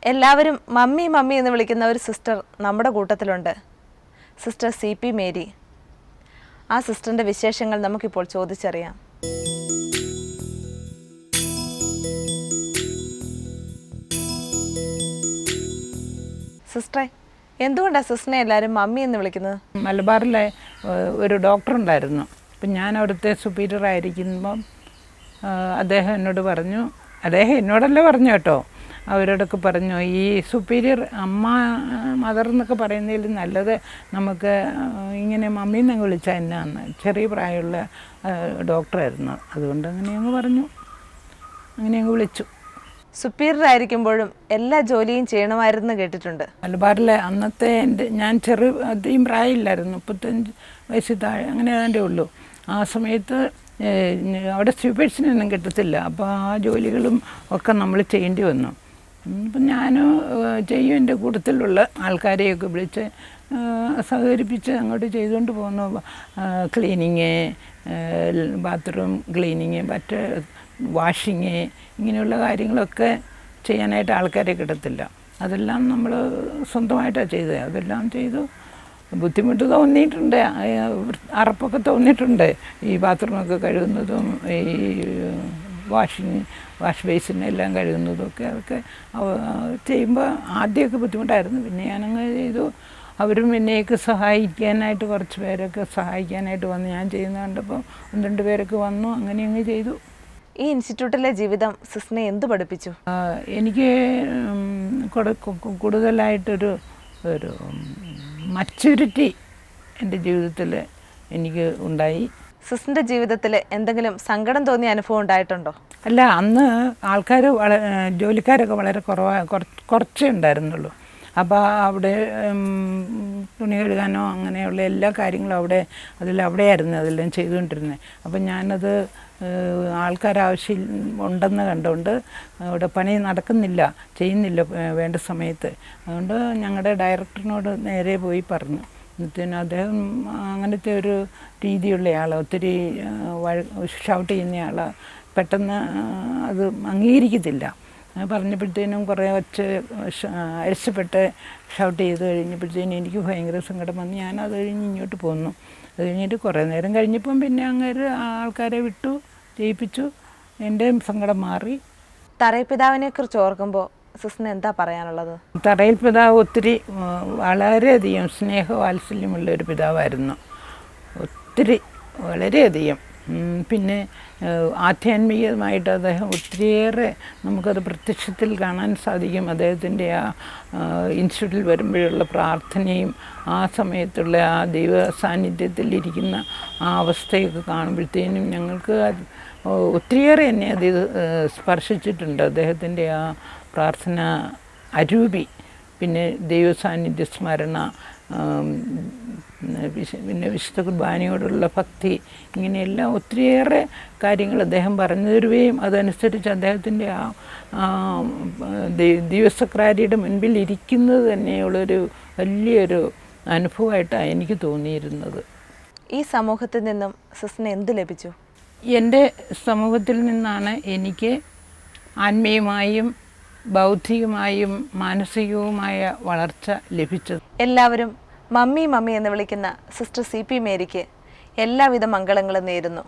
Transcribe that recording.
എല്ലാവരും mummy mummy എന്ന് വിളിക്കുന്ന ഒരു സിസ്റ്റർ നമ്മുടെ കൂട്ടത്തിലുണ്ട്. Sister CP Mary. ആ സിസ്റ്ററിൻ്റെ വിശേഷങ്ങൾ നമുക്കിപ്പോൾ ചോദിച്ചറിയാം. സിസ്റ്ററെ, എന്തുകൊണ്ടാണ് സിസ്റ്ററിനെ എല്ലാവരും മമ്മി എന്ന് വിളിക്കുന്നത്? മലബാറിലെ ഒരു ഡോക്ടർ ഉണ്ടായിരുന്നു. അപ്പം ഞാൻ അവിടുത്തെ സുപ്പീരിയർ ആയിരിക്കുമ്പം അദ്ദേഹം എന്നോട് പറഞ്ഞു, അദ്ദേഹം എന്നോടല്ല പറഞ്ഞു കേട്ടോ, അവരോടൊക്കെ പറഞ്ഞു, ഈ സുപ്പീരിയർ മദർ എന്നൊക്കെ പറയുന്നതിൽ നല്ലത് നമുക്ക് ഇങ്ങനെ മമ്മീന്നങ്ങ് വിളിച്ചാൽ എന്നാന്ന്. ചെറിയ പ്രായമുള്ള ഡോക്ടറായിരുന്നു, അതുകൊണ്ട് അങ്ങനെ അങ്ങ് പറഞ്ഞു, അങ്ങനെ അങ്ങ് വിളിച്ചു. സുപ്പീരിയർ ആയിരിക്കുമ്പോഴും എല്ലാ ജോലിയും ചെയ്യണമായിരുന്നു കേട്ടിട്ടുണ്ട്. മലബാറിലെ അന്നത്തെ ഞാൻ അധികം പ്രായമില്ലായിരുന്നു, 35 വയസ്സിൽ താഴെ അങ്ങനെ ഏതാണ്ടേ ഉള്ളൂ. ആ സമയത്ത് അവിടെ സ്റ്റ്യൂപ്പേഴ്സിനൊന്നും കിട്ടത്തില്ല. അപ്പോൾ ആ ജോലികളും ഒക്കെ നമ്മൾ ചെയ്യേണ്ടി വന്നു. അപ്പം ഞാൻ ചെയ്യും, എൻ്റെ കൂട്ടത്തിലുള്ള ആൾക്കാരെയൊക്കെ വിളിച്ച് സഹകരിപ്പിച്ച് അങ്ങോട്ട് ചെയ്തുകൊണ്ട് പോകുന്നു. ക്ലീനിങ്, ബാത്റൂം ക്ലീനിങ്, മറ്റ് വാഷിങ്, ഇങ്ങനെയുള്ള കാര്യങ്ങളൊക്കെ ചെയ്യാനായിട്ട് ആൾക്കാരെ കിട്ടത്തില്ല. അതെല്ലാം നമ്മൾ സ്വന്തമായിട്ടാണ് ചെയ്തത്. അതെല്ലാം ചെയ്തു. ബുദ്ധിമുട്ട് തോന്നിയിട്ടുണ്ട്, അറപ്പൊക്കെ തോന്നിയിട്ടുണ്ട്. ഈ ബാത്റൂമൊക്കെ കഴുകുന്നതും ഈ വാഷ് ബേസിനെല്ലാം കഴുകുന്നതും ഒക്കെ അതൊക്കെ ചെയ്യുമ്പോൾ ആദ്യമൊക്കെ ബുദ്ധിമുട്ടായിരുന്നു. പിന്നെ ഞാനങ്ങ് ചെയ്തു. അവരും എന്നെയൊക്കെ സഹായിക്കാനായിട്ട് കുറച്ച് പേരൊക്കെ സഹായിക്കാനായിട്ട് വന്ന് ഞാൻ ചെയ്യുന്ന കണ്ടപ്പോൾ 1-2 പേരൊക്കെ വന്നു. അങ്ങനെ അങ്ങ് ചെയ്തു. ഈ ഇൻസ്റ്റിറ്റ്യൂട്ടിലെ ജീവിതം സിസ്റ്ററിനെ എന്ത് പഠിപ്പിച്ചു? എനിക്ക് കൂടുതലായിട്ടൊരു മച്യൂരിറ്റി എൻ്റെ ജീവിതത്തിൽ എനിക്ക് ഉണ്ടായി. സിസ്റ്ററിൻ്റെ ജീവിതത്തിൽ എന്തെങ്കിലും സങ്കടം തോന്നിയ അനുഭവം ഉണ്ടായിട്ടുണ്ടോ? അല്ല, അന്ന് ആൾക്കാർ ജോലിക്കാരൊക്കെ വളരെ കുറച്ചേ ഉണ്ടായിരുന്നുള്ളൂ. അപ്പോൾ അവിടെ തുണി കഴുകാനോ അങ്ങനെയുള്ള എല്ലാ കാര്യങ്ങളും അവിടെയായിരുന്നു അതെല്ലാം ചെയ്തുകൊണ്ടിരുന്നത്. അപ്പം ഞാനത് ആൾക്കാരാവശ്യം ഉണ്ടെന്ന് കണ്ടുകൊണ്ട് അവിടെ പണി ചെയ്യുന്നില്ല വേണ്ട സമയത്ത്. അതുകൊണ്ട് ഞങ്ങളുടെ ഡയറക്ടറിനോട് നേരെ പോയി പറഞ്ഞു. എന്നിട്ട് അദ്ദേഹം അങ്ങനത്തെ ഒരു രീതിയുള്ള ഒത്തിരി ഷൗട്ട് ചെയ്യുന്ന പെട്ടെന്ന് അത് അംഗീകരിക്കത്തില്ല. പറഞ്ഞപ്പോഴത്തേനും കുറേ അരിശപ്പെട്ട് ഷൗട്ട് ചെയ്ത് കഴിഞ്ഞപ്പോഴത്തേനും എനിക്ക് ഭയങ്കര സങ്കടം വന്ന് ഞാനത് കഴിഞ്ഞ് ഇങ്ങോട്ട് പോന്നു. അത് കഴിഞ്ഞിട്ട് കുറേ നേരം കഴിഞ്ഞപ്പം പിന്നെ അങ്ങനെ ആൾക്കാരെ വിട്ടു, ജയിപ്പിച്ചു. എൻ്റെ സങ്കടം മാറി. തറയിൽ പിതാവിനെ കുറിച്ച് ഓർക്കുമ്പോൾ സിസ്റ്ററിന് എന്താ പറയാനുള്ളത്? തറയിൽ പിതാവ് ഒത്തിരി വളരെയധികം സ്നേഹവാത്സല്യമുള്ള ഒരു പിതാവായിരുന്നു. വളരെയധികം. പിന്നെ ആധ്യാത്മികമായിട്ട് അദ്ദേഹം ഒത്തിരിയേറെ നമുക്കത് പ്രത്യക്ഷത്തിൽ കാണാൻ സാധിക്കും. അദ്ദേഹത്തിൻ്റെ ആ ഇൻസ്റ്റിറ്റ്യൂട്ടിൽ വരുമ്പോഴുള്ള പ്രാർത്ഥനയും ആ സമയത്തുള്ള ആ ദൈവ സാന്നിധ്യത്തിലിരിക്കുന്ന ആ അവസ്ഥയൊക്കെ കാണുമ്പോഴത്തേനും ഞങ്ങൾക്ക് ഒത്തിരിയേറെ എന്നെ അത് സ്പർശിച്ചിട്ടുണ്ട്. അദ്ദേഹത്തിൻ്റെ ആ പ്രാർത്ഥന അരൂപി, പിന്നെ ദൈവ സാന്നിധ്യ സ്മരണ, പിന്നെ വിശുദ്ധ കുർബാനയോടുള്ള ഭക്തി, ഇങ്ങനെയെല്ലാം ഒത്തിരിയേറെ കാര്യങ്ങൾ അദ്ദേഹം പറഞ്ഞു തരുകയും അതനുസരിച്ച് അദ്ദേഹത്തിൻ്റെ ആ ദിവസക്രാരിയുടെ മുൻപിൽ ഇരിക്കുന്നത് തന്നെയുള്ളൊരു വലിയൊരു അനുഭവമായിട്ടാണ് എനിക്ക് തോന്നിയിരുന്നത്. ഈ സമൂഹത്തിൽ നിന്നും സിസ്റ്ററിന് എന്ത് ലഭിച്ചു? എൻ്റെ സമൂഹത്തിൽ നിന്നാണ് എനിക്ക് ആത്മീയമായും ബൗദ്ധികമായും മാനസികവുമായ വളർച്ച ലഭിച്ചത്. എല്ലാവരും മമ്മി മമ്മി എന്ന് വിളിക്കുന്ന സിസ്റ്റർ CP മേരിക്ക് എല്ലാവിധ മംഗളങ്ങളും നേരുന്നു.